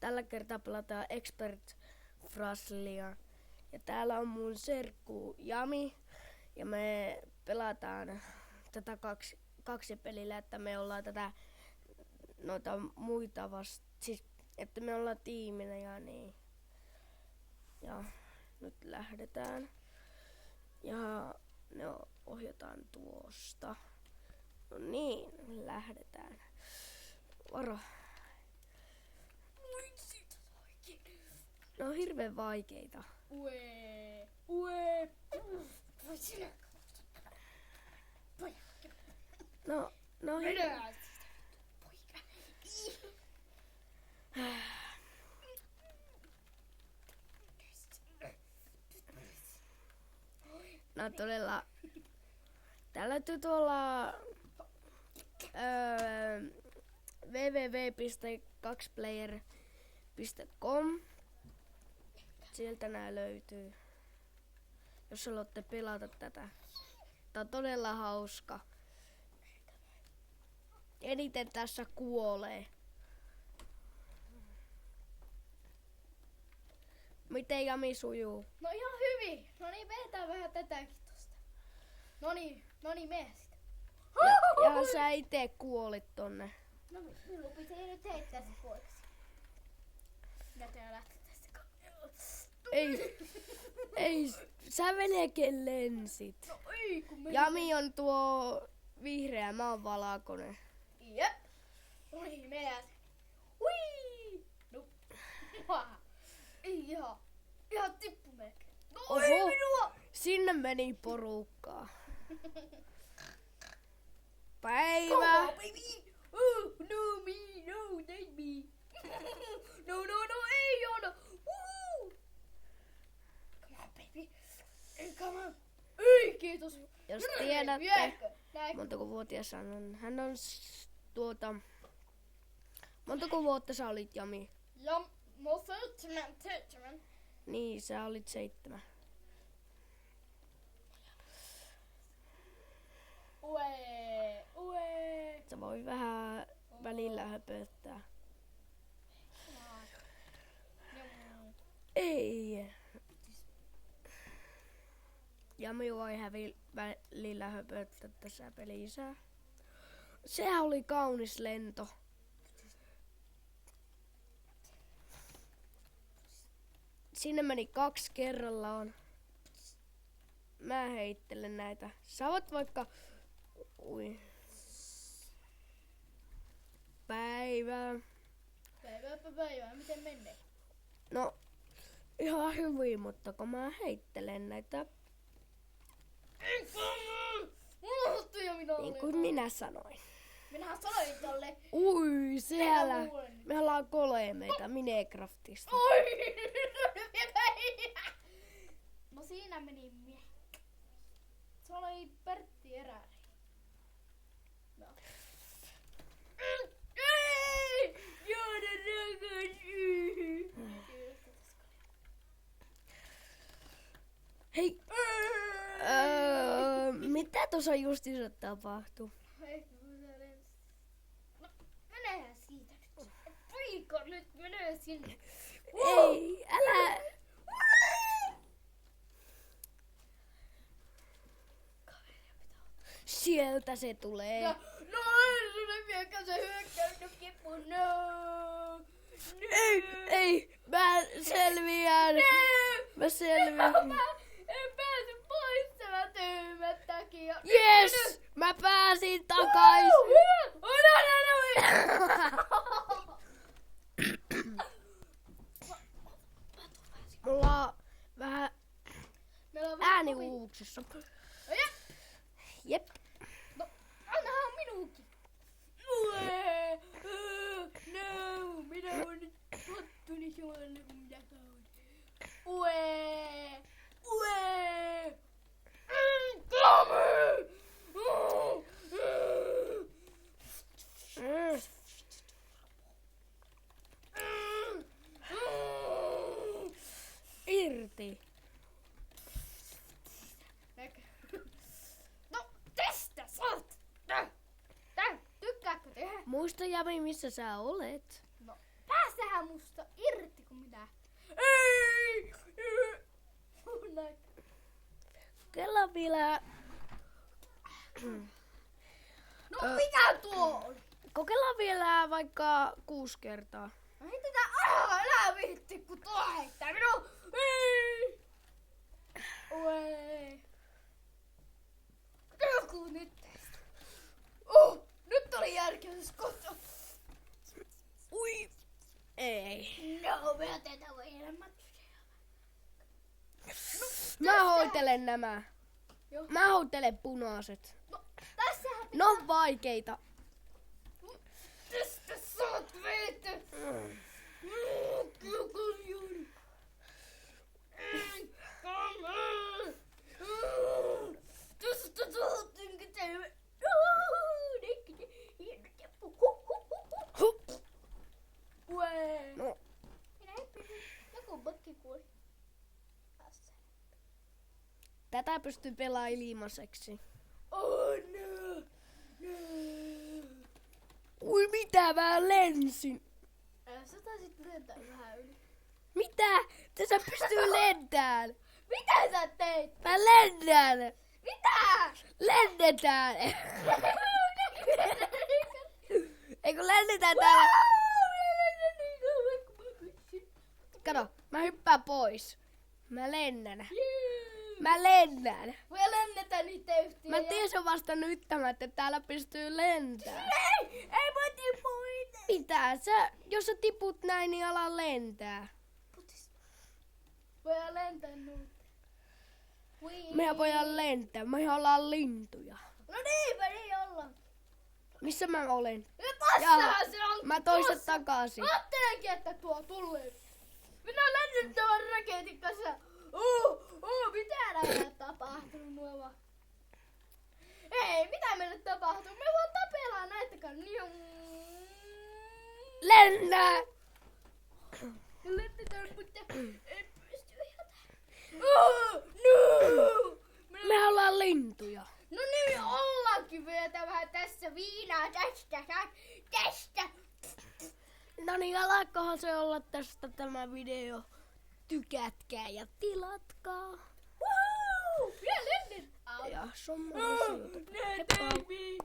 Tällä kertaa pelataan Expert Fraslia. Ja täällä on mun serkku Jami. Ja me pelataan tätä kaksi pelillä, että me ollaan tätä noita muita siis että me ollaan tiiminä ja niin. Ja nyt lähdetään. Ja ne ohjataan tuosta. No niin, lähdetään. Varo. Ne on hirveen vaikeita. No no todella. Täällä löytyy tuolla www.2player.com. Sieltä nää löytyy. Jos haluatte pelata tätä. Tää on todella hauska. Eniten tässä kuolee. Miten Jami sujuu? No ihan hyvin. No niin, vetää vähän tätäkin tosta. No niin, mene sitä. Ja sä ite kuolit tonne. No minun pitää nyt heittää se pois. Minä tein lähteä tästä kameralla. Ei, sä melkein lensit. No ei kun meni. Jami on tuo vihreä, mä oon valakonen. Jep. No niin, mene. Hui! No. Ei ihan tippu melkein. No Oho, ei minua! sinne meni porukkaa. Päivä! Come on, baby! Oh, no me, no, take me. No, ei Joona. Come on, baby. Come on. Ei, kiitos. Jos tiedätte, montako vuotias hän on montako vuotta sä olit, Jami? Ja, mä oon 7. Niin, sä olit 7. Ue. Sä voi vähän välillä höpöttää. Ei. Jami voi välillä höpöttää tässä pelissä. Sehän oli kaunis lento. Sinne meni 2 kerrallaan. Mä heittelen näitä. Sä voit vaikka... Ui. Päivää. Miten menee? No, ihan hyvin, mutta kun mä heittelen näitä, Unohtu jo minä niin kuin minä sanoin. Minähän sanoin tolle. Ui, siellä me ollaan kolemeita Minecraftista. Oi! No siinä meni miekkä. Se oli Pertti Eräri. No. Ei! Joona takaisin! Hei! Mitä tuossa justiinsa tapahtui? No, menehän siitä nyt. Poika nyt menee sinne. Ei, älä! Sieltä se tulee. No ensimmäinen miekkä se hyökkäys kipu. No. Ei, mä selviän. Mä selviän. En pääse pois tämän tyymän takia. Yes! Mä pääsin takaisin. Mulla on vähän ääni uuvuksessa. Jep. No, annahan minuukin. No, minä oon nyt tottuni suolle, kun minä kauan. Irti. No, tästä saat! Tykkäätkö tehdä? Muista Jami, missä sä olet. No, päässä tehdä musta irti kuin mitä? Ei! Kela vielä. No mikä tuo on? Kokeillaan vielä vaikka 6 kertaa. No heitetään älä viitti kun tuo heittää minun. Ei! Oi. Joku nyt tästä. Nyt oli järkeväs kohta. Ui. Ei. No, me otetaan vielä matkustaja. Mä hoitelen nämä. Joo. Mä hoitelen punaiset. No, tässähän Ne on vaikeita. tästä saat veitä. Kilkaljuni. Tästä saat tehdä. Hup. Uee. No, Joku bakki kuoli. tätä pystyy pelaamaan ilmaiseksi. Oh no. No. Ui mitä mä lensin. Sä taisit lentää vähän yli. Mitä? Tässä pystyy lentämään. Mitä sä teit? Mä lennän. Mitä? Lennetään. Eikö lennetään täällä? Kato, mä hyppään pois. Mä lennän. Mä lennän. Voi lennetään niitä yhtiä. Mä tiesin vasta nyt tämän, että täällä pystyy lentämään. Ei voi tipuita. Mitä? Jos sä tiput näin, niin ala lentää. Voi lentää nyt. Mehän voidaan lentää. Me ollaan lintuja. No niin ollaan. Missä mä olen? Ja tässähän se on. Mä toisen tuossa. takaisin. Mä ajattelenkin, että tuo tulee. Minä lennän tämän raketin kanssa. Mitä näillä tapahtuu nuova? Ei, mitä meille tapahtuu? Me vaan tapellaan näitäkään. Lennä! Lennetään, mutta en pysty ihan no! Me ollaan lintuja. No niin, ollaankin vielä vähän tässä viinaa tästä. No niin, alkohan se olla tästä tämä video. Tykätkää ja tilatkaa. Woohoo! Vielä lennän. Ja sommaa. Baby.